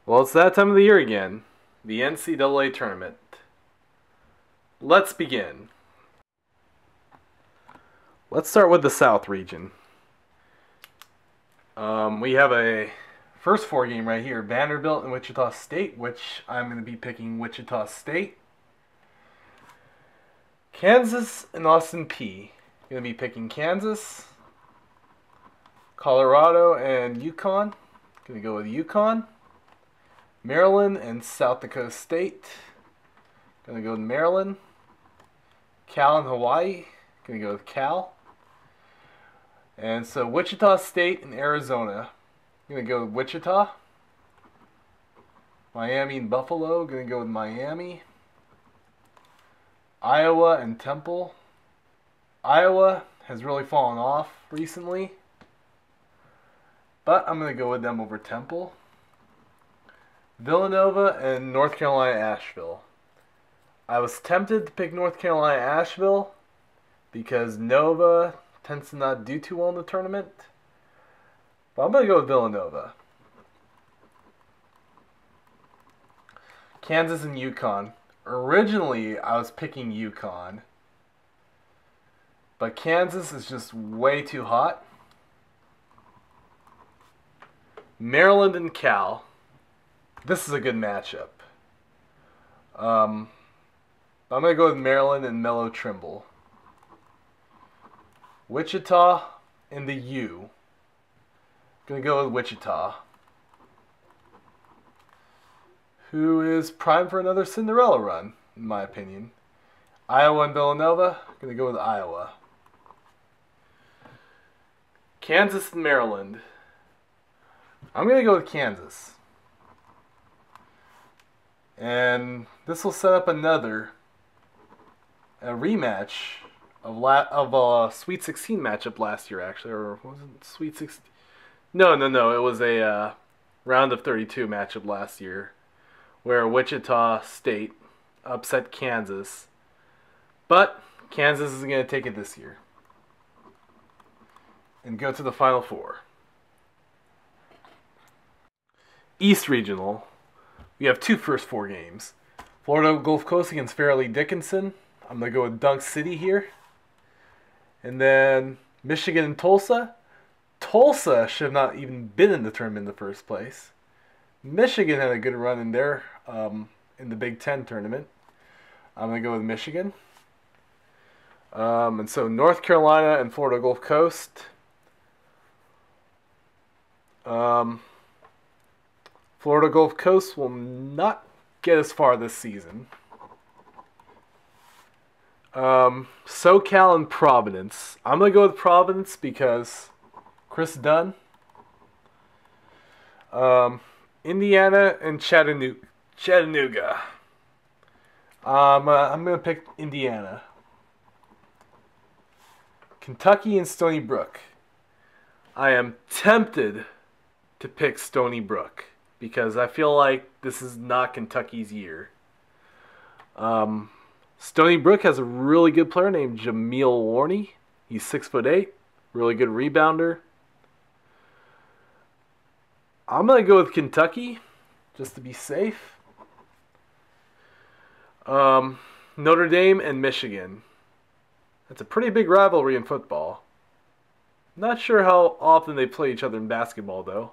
Well, it's that time of the year again. The NCAA tournament. Let's begin. Let's start with the South region. We have a first four game right here. Vanderbilt and Wichita State, which I'm going to be picking Wichita State. Kansas and Austin Peay. Going to be picking Kansas. Colorado and UConn. Going to go with UConn. Maryland and South Dakota State. Going to go with Maryland. Cal and Hawaii. Going to go with Cal. And so Wichita State and Arizona. I'm going to go with Wichita. Miami and Buffalo. Going to go with Miami. Iowa and Temple. Iowa has really fallen off recently, but I'm going to go with them over Temple. Villanova and North Carolina Asheville. I was tempted to pick North Carolina Asheville because Nova tends to not do too well in the tournament, but I'm going to go with Villanova. Kansas and UConn. Originally, I was picking UConn, but Kansas is just way too hot. Maryland and Cal. This is a good matchup. I'm going to go with Maryland and Melo Trimble. Wichita and the U. Going to go with Wichita, who is primed for another Cinderella run, in my opinion. Iowa and Villanova. Going to go with Iowa. Kansas and Maryland. I'm going to go with Kansas. And this will set up a rematch of a Sweet 16 matchup last year, actually. Or was it Sweet 16? No. It was a round of 32 matchup last year where Wichita State upset Kansas. But Kansas is going to take it this year and go to the Final Four. East Regional. We have two first four games. Florida Gulf Coast against Fairleigh Dickinson. I'm going to go with Dunk City here. And then Michigan and Tulsa. Tulsa should have not even been in the tournament in the first place. Michigan had a good run in there in the Big Ten tournament. I'm going to go with Michigan. And so North Carolina and Florida Gulf Coast. Florida Gulf Coast will not get as far this season. SoCal and Providence. I'm going to go with Providence because Chris Dunn. Indiana and Chattanooga. I'm going to pick Indiana. Kentucky and Stony Brook. I am tempted to pick Stony Brook because I feel like this is not Kentucky's year. Stony Brook has a really good player named Jameel Warney. He's 6'8", really good rebounder. I'm going to go with Kentucky just to be safe. Notre Dame and Michigan. That's a pretty big rivalry in football. Not sure how often they play each other in basketball, though.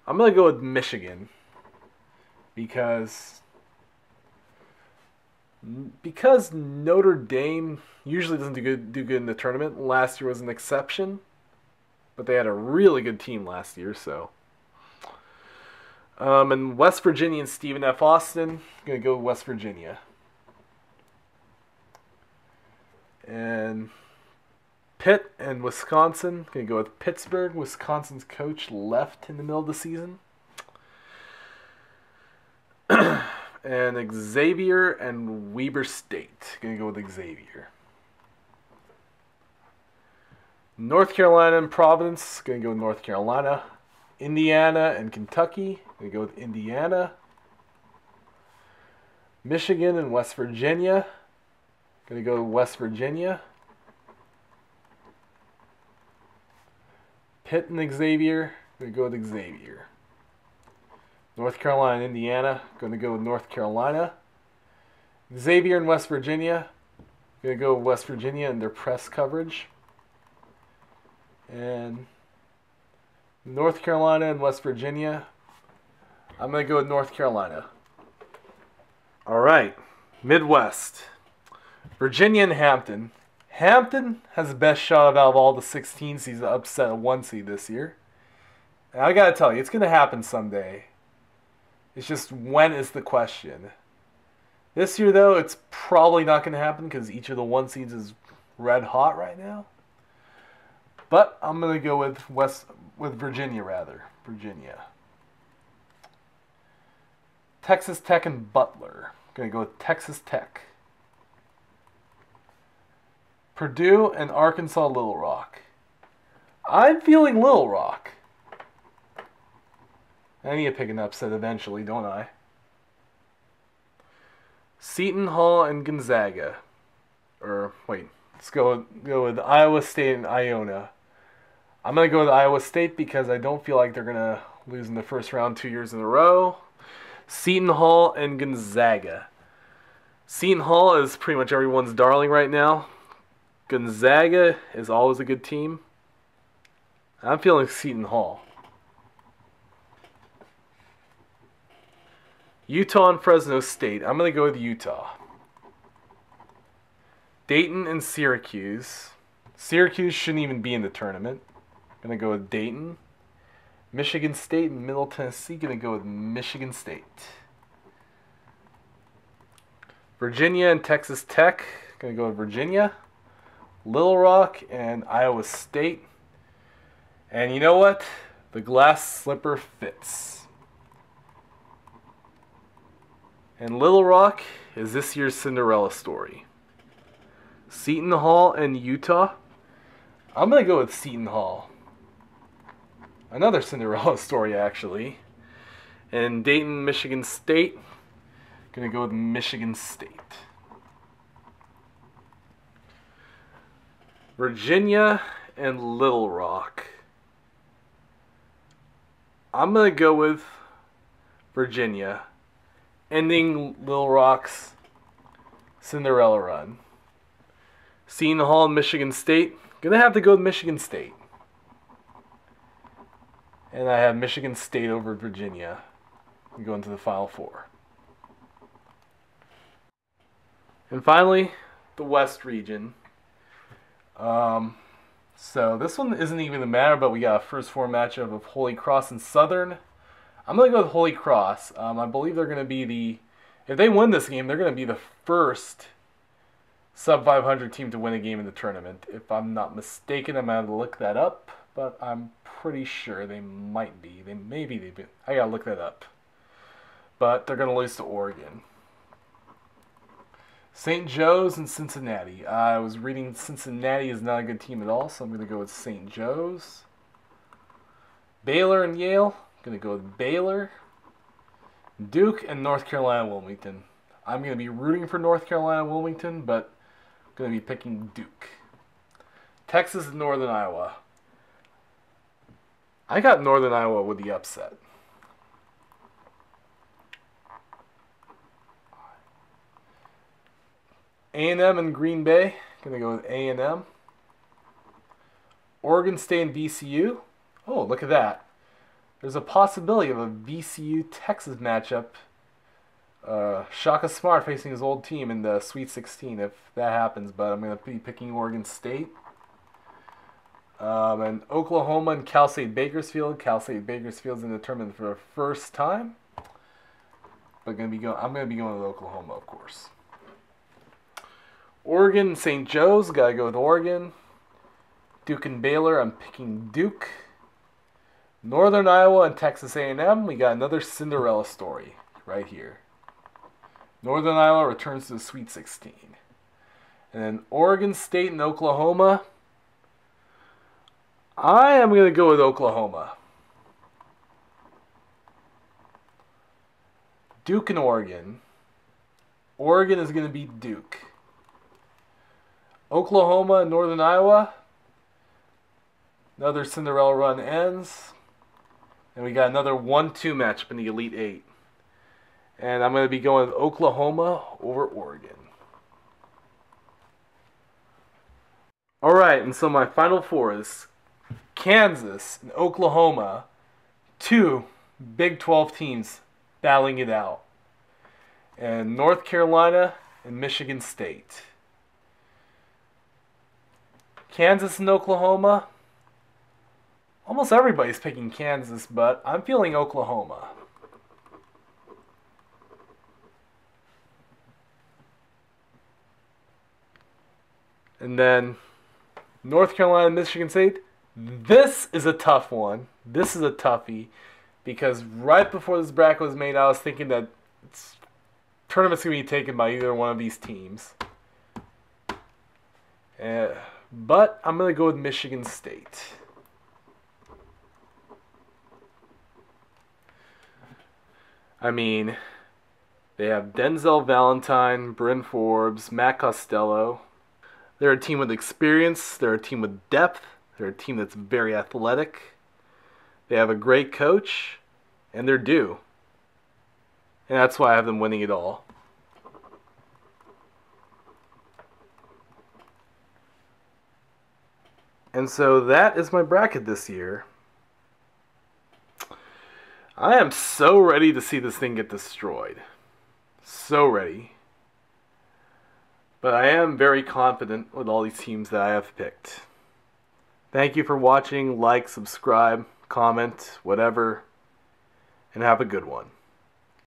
I'm going to go with Michigan because Notre Dame usually doesn't do good in the tournament. Last year was an exception, but they had a really good team last year, so. And West Virginia and Stephen F. Austin. I'm going to go with West Virginia. And Pitt and Wisconsin. Going to go with Pittsburgh. Wisconsin's coach left in the middle of the season. And Xavier and Weber State. Going to go with Xavier. North Carolina and Providence. Going to go with North Carolina. Indiana and Kentucky. Going to go with Indiana. Michigan and West Virginia. Going to go with West Virginia. Pitt and Xavier. Going to go with Xavier. North Carolina and Indiana. Going to go with North Carolina. Xavier and West Virginia. Going to go with West Virginia and their press coverage. And North Carolina and West Virginia. I'm going to go with North Carolina. All right. Midwest. Virginia and Hampton. Hampton has the best shot out of all the 16 seeds to upset a 1 seed this year. And I gotta tell you, it's gonna happen someday. It's just when is the question. This year, though, it's probably not gonna happen because each of the 1 seeds is red hot right now. But I'm gonna go with Virginia rather. Virginia. Texas Tech and Butler. I'm gonna go with Texas Tech. Purdue and Arkansas Little Rock. I'm feeling Little Rock. I need to pick an upset eventually, don't I? Seton Hall and Gonzaga. Or, wait. Let's go with Iowa State and Iona. I'm going to go with Iowa State because I don't feel like they're going to lose in the first round 2 years in a row. Seton Hall and Gonzaga. Seton Hall is pretty much everyone's darling right now. Gonzaga is always a good team. I'm feeling Seton Hall. Utah and Fresno State. I'm going to go with Utah. Dayton and Syracuse. Syracuse shouldn't even be in the tournament. I'm going to go with Dayton. Michigan State and Middle Tennessee. Going to go with Michigan State. Virginia and Texas Tech. Going to go with Virginia. Little Rock and Iowa State. And you know what? The glass slipper fits. And Little Rock is this year's Cinderella story. Seton Hall and Utah. I'm going to go with Seton Hall. Another Cinderella story, actually. And Dayton, Michigan State. Going to go with Michigan State. Virginia and Little Rock. I'm going to go with Virginia, ending Little Rock's Cinderella run. Seton Hall and Michigan State. Going to have to go with Michigan State. And I have Michigan State over Virginia. I'm going to the Final Four. And finally, the West region. So this one isn't even a matter, but we got a first 4 matchup of Holy Cross and Southern. I'm going to go with Holy Cross. I believe they're going to be if they win this game, they're going to be the first sub-500 team to win a game in the tournament. If I'm not mistaken, I'm going to look that up, but I'm pretty sure they might be. I got to look that up. But they're going to lose to Oregon. St. Joe's and Cincinnati. I was reading Cincinnati is not a good team at all, so I'm going to go with St. Joe's. Baylor and Yale. I'm going to go with Baylor. Duke and North Carolina Wilmington. I'm going to be rooting for North Carolina Wilmington, but I'm going to be picking Duke. Texas and Northern Iowa. I got Northern Iowa with the upset. A&M and Green Bay. Going to go with A&M. Oregon State and VCU. Oh, look at that. There's a possibility of a VCU-Texas matchup. Shaka Smart facing his old team in the Sweet 16 if that happens, but I'm going to be picking Oregon State. And Oklahoma and Cal State Bakersfield. Cal State Bakersfield's in the tournament for the first time. But I'm going to be going with Oklahoma, of course. Oregon and St. Joe's. Got to go with Oregon. Duke and Baylor. I'm picking Duke. Northern Iowa and Texas A&M. We got another Cinderella story right here. Northern Iowa returns to the Sweet 16. And then Oregon State and Oklahoma. I am going to go with Oklahoma. Duke and Oregon. Oregon is going to beat Duke. Oklahoma and Northern Iowa. Another Cinderella run ends. And we got another 1-2 matchup in the Elite Eight. And I'm going to be going with Oklahoma over Oregon. Alright, and so my final four is Kansas and Oklahoma. Two Big 12 teams battling it out. And North Carolina and Michigan State. Kansas and Oklahoma. Almost everybody's picking Kansas, but I'm feeling Oklahoma. And then North Carolina and Michigan State. This is a tough one. This is a toughie. Because right before this bracket was made, I was thinking that tournament's going to be taken by either one of these teams. But I'm going to go with Michigan State. I mean, they have Denzel Valentine, Bryn Forbes, Matt Costello. They're a team with experience. They're a team with depth. They're a team that's very athletic. They have a great coach, and they're due. And that's why I have them winning it all. And so that is my bracket this year. I am so ready to see this thing get destroyed. So ready. But I am very confident with all these teams that I have picked. Thank you for watching. Like, subscribe, comment, whatever. And have a good one.